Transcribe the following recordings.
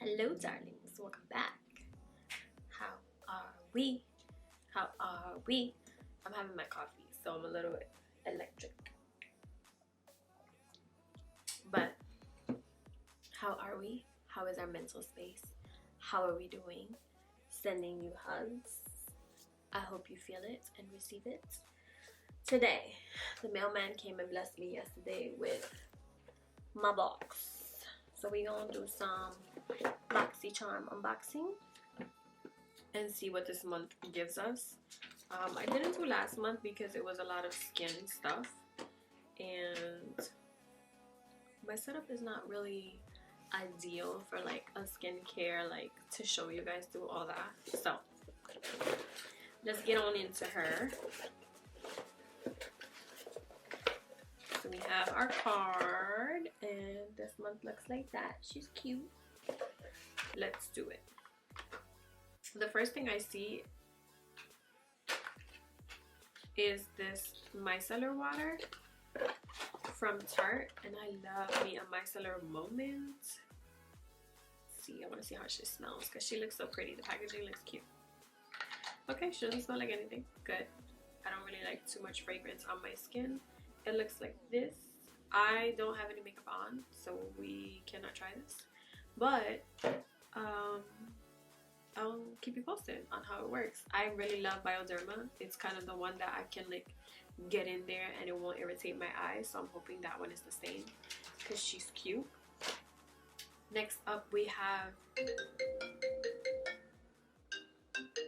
Hello darlings, welcome back. How are we? How are we? I'm having my coffee, so I'm a little electric. But how are we? How is our mental space? How are we doing? Sending you hugs. I hope you feel it and receive it. Today, the mailman came and blessed me yesterday with my box. So we're gonna do some Boxycharm unboxing and see what this month gives us. I didn't do last month because it was a lot of skin stuff and my setup is not really ideal for like a skincare, like to show you guys do all that. So let's get on into her. So we have our card and this month looks like that. She's cute. Let's do it. The first thing I see is this micellar water from Tarte, and I love me a micellar moment. Let's see, I want to see how she smells because she looks so pretty. The packaging looks cute. Okay, she doesn't smell like anything. Good. I don't really like too much fragrance on my skin. It looks like this. I don't have any makeup on, so we cannot try this, but I'll keep you posted on how it works. I really love Bioderma. It's kind of the one that I can like get in there and it won't irritate my eyes, so I'm hoping that one is the same because she's cute. Next up we have,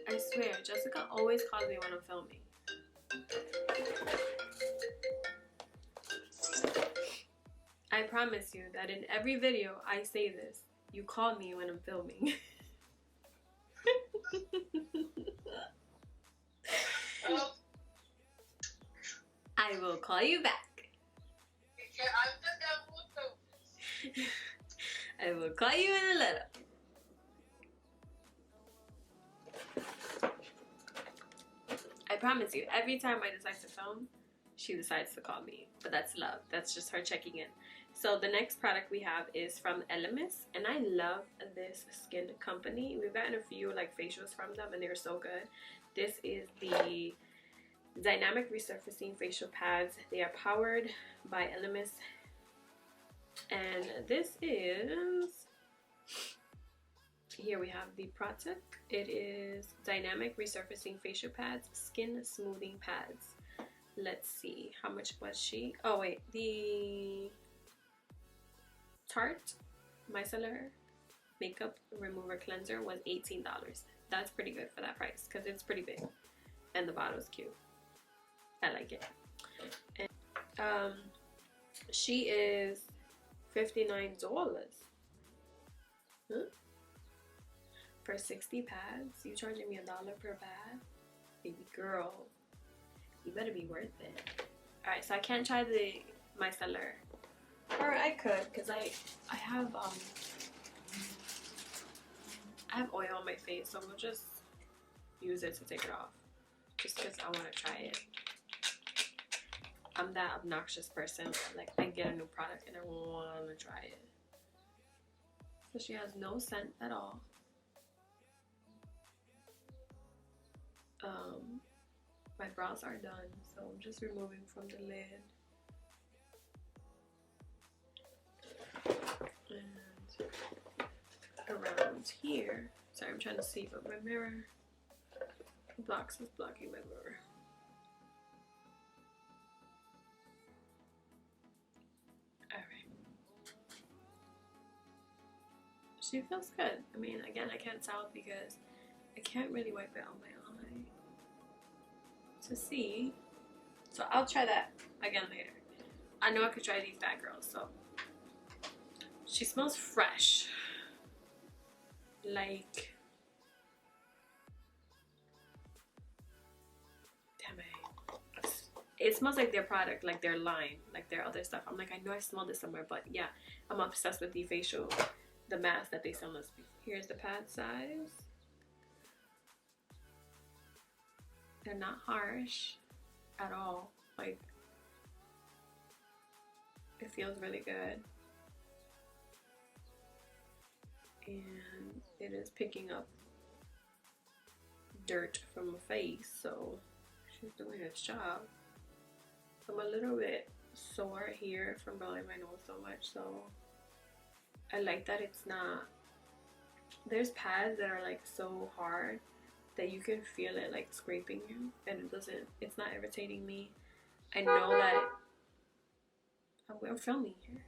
I swear Jessica always calls me when I'm filming. I promise you that in every video I say this, you call me when I'm filming. I will call you back. I will call you in a little. I promise you, every time I decide to film, she decides to call me. But that's love. That's just her checking in. So the next product we have is from Elemis, and I love this skin company. We've gotten a few like facials from them and they're so good. This is the Dynamic Resurfacing Facial Pads. They are powered by Elemis, and this is, here we have the product. It is Dynamic Resurfacing Facial Pads, Skin Smoothing Pads. Let's see, how much was she? Oh wait, the Tarte Micellar Makeup Remover Cleanser was $18. That's pretty good for that price because it's pretty big and the bottle's cute. I like it. And she is $59. Huh? For 60 pads. You charging me $1 per pad? Baby girl, you better be worth it. Alright, so I can't try the micellar. Or I could, because I have oil on my face, so I'm gonna just use it to take it off. Just because I want to try it. I'm that obnoxious person. Like, I get a new product and I want to try it. So she has no scent at all. My brows are done, so I'm just removing from the lid. And around here, sorry, I'm trying to see, but my mirror blocks is blocking my mirror. Alright. She feels good. I mean, again, I can't tell because I can't really wipe it on my eye to see. So I'll try that again later. I know I could try these bad girls, so. She smells fresh. Like, damn it. It smells like their product, like their line, like their other stuff. I'm like, I know I smelled this somewhere, but yeah, I'm obsessed with the facial, the mask that they sell us. Here's the pad size. They're not harsh at all. Like, it feels really good. and it is picking up dirt from my face, so she's doing its job. I'm a little bit sore here from blowing my nose so much, so I like that it's not, there's pads that are like so hard that you can feel it like scraping you, and it's not irritating me. I know that we're filming here.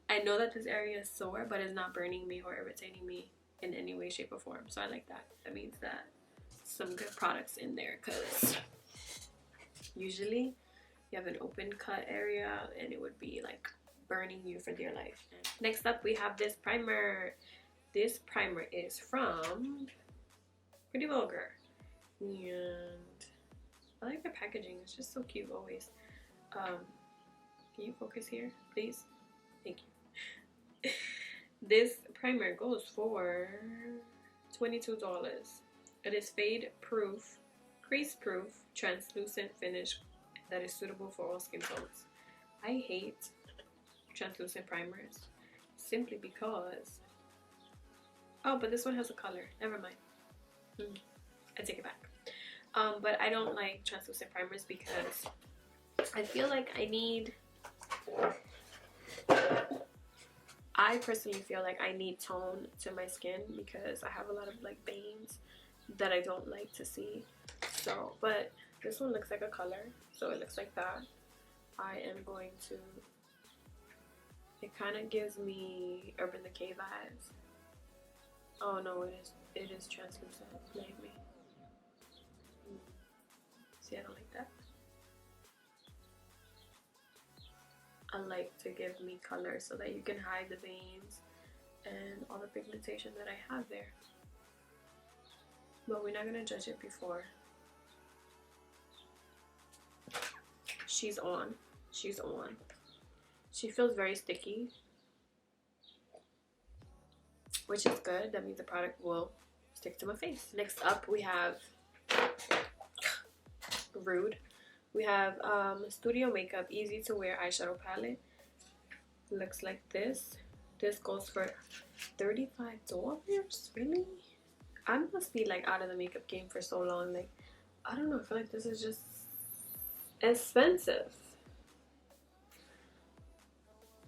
I know that this area is sore, but it's not burning me or irritating me in any way, shape, or form. So I like that. That means that some good products in there, because usually you have an open cut area and it would be like burning you for dear life. Next up, we have this primer. This primer is from Pretty Vulgar, and I like the packaging. It's just so cute always. Can you focus here, please? Thank you. This primer goes for $22. It is fade proof, crease proof, translucent finish that is suitable for all skin tones. I hate translucent primers simply because, oh, but this one has a color. Never mind. I take it back. But I don't like translucent primers because I feel like I personally feel like I need tone to my skin because I have a lot of like veins that I don't like to see. So, but this one looks like a color, so it looks like that. I am going to, it kind of gives me Urban Decay vibes. Oh no, it is translucent, believe me. See, I don't like that. I like to give me color so that you can hide the veins and all the pigmentation that I have there. But we're not gonna judge it before. She's on. She's on. She feels very sticky, which is good. That means the product will stick to my face. Next up, we have Rude. We have Studio Makeup Easy to Wear Eyeshadow Palette. Looks like this. This goes for $35. Really? I must be like out of the makeup game for so long. Like, I don't know. I feel like this is just expensive.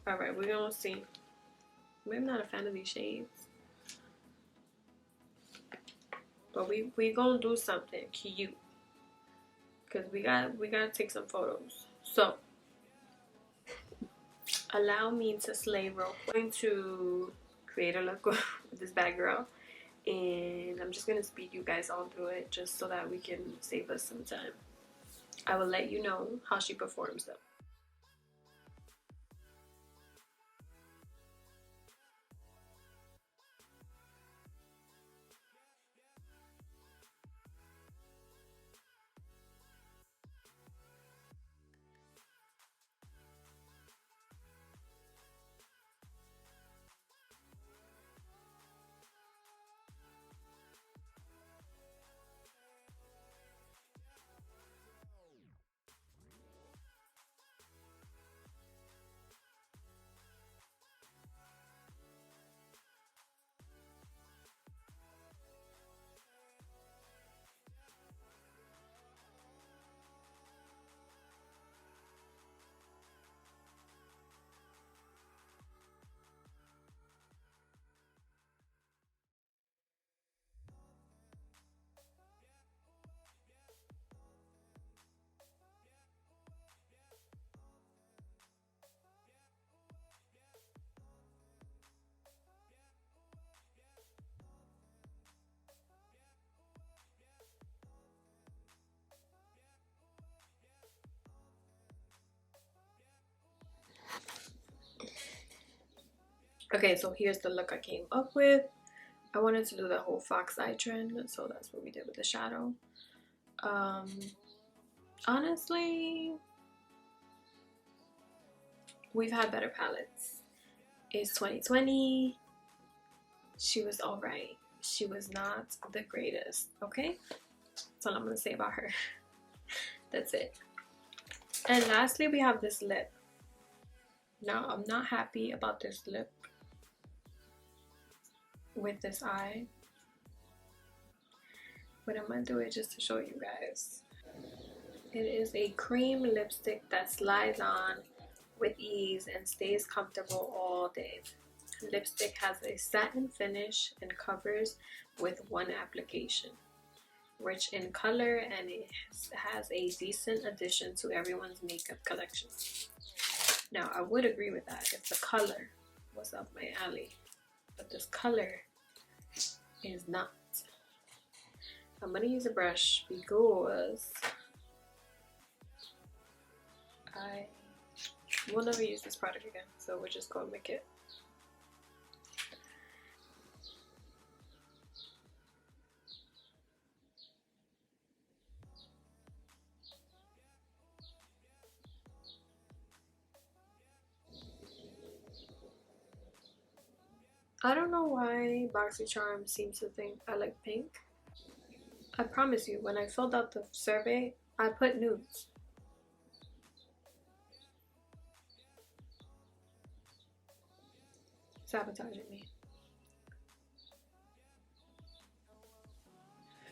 Alright, we're gonna see. I'm not a fan of these shades. But we gonna do something cute. Because we gotta take some photos. So allow me to slay real quick. I'm going to create a look with this bad girl, and I'm just gonna speed you guys all through it just so that we can save us some time. I will let you know how she performs though. Okay, so here's the look I came up with. I wanted to do the whole fox eye trend, so that's what we did with the shadow. Honestly, we've had better palettes. It's 2020. She was alright. She was not the greatest, okay? That's all I'm gonna say about her. That's it. And lastly, we have this lip. Now, I'm not happy about this lip. with this eye, but I'm gonna do it just to show you guys. It is a cream lipstick that slides on with ease and stays comfortable all day. Lipstick has a satin finish and covers with one application. Rich in color, and it has a decent addition to everyone's makeup collection. Now, I would agree with that if the color was up my alley, but this color is not. I'm gonna use a brush because I will never use this product again, so we're just gonna make it. I don't know why Boxycharm seems to think I like pink. I promise you, when I filled out the survey, I put nudes. Sabotaging me.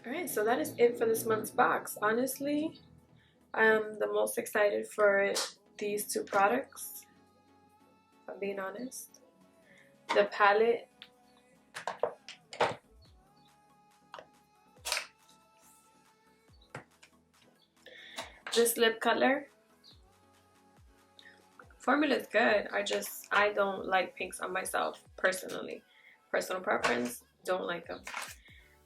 Alright, so that is it for this month's box. Honestly, I'm the most excited for these two products, if I'm being honest. The palette, this lip color, formula is good. I don't like pinks on myself personally. Personal preference, don't like them.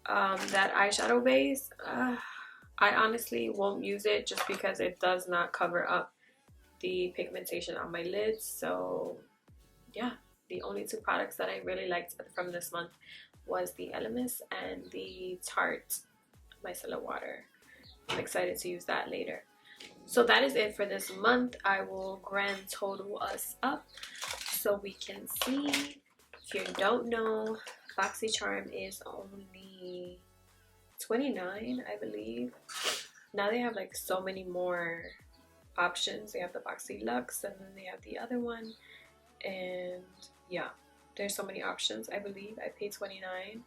That eyeshadow base, I honestly won't use it just because it does not cover up the pigmentation on my lids. So yeah, the only two products that I really liked from this month was the Elemis and the Tarte Micellar Water. I'm excited to use that later. So that is it for this month. I will grand total us up so we can see. If you don't know, Boxycharm is only $29, I believe. Now they have like so many more options. They have the Boxy Luxe, and then they have the other one, and yeah, there's so many options. I believe I paid $29,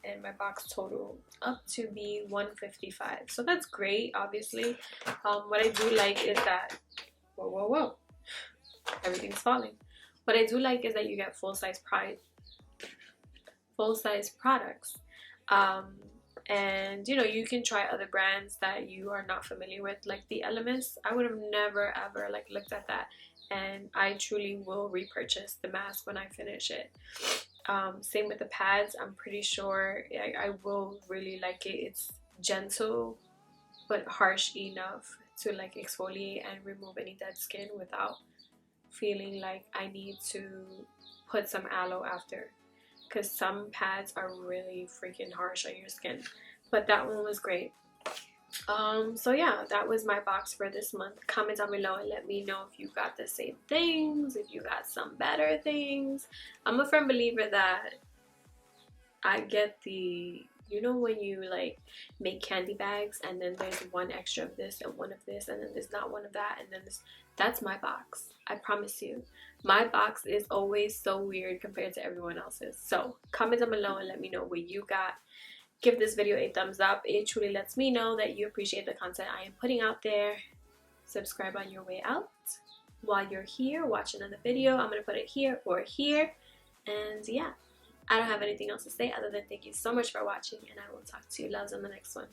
and my box total up to be $155. So that's great. Obviously, what I do like is that whoa, everything's falling. What I do like is that you get full-size products, and you know, you can try other brands that you are not familiar with, like the Elements. I would have never ever like looked at that, and I truly will repurchase the mask when I finish it. Same with the pads. I'm pretty sure I will really like it. It's gentle but harsh enough to like exfoliate and remove any dead skin without feeling like I need to put some aloe after, because some pads are really freaking harsh on your skin. But that one was great. So yeah, that was my box for this month. Comment down below and let me know if you got the same things, if you got some better things. I'm a firm believer that I get the, you know, when you like make candy bags and then there's one extra of this and one of this and then there's not one of that and then this. That's my box. I promise you. My box is always so weird compared to everyone else's. So comment down below and let me know what you got. Give this video a thumbs up. It truly lets me know that you appreciate the content I am putting out there. Subscribe on your way out. While you're here, watch another video. I'm going to put it here or here. And yeah, I don't have anything else to say other than thank you so much for watching, and I will talk to you loves on the next one.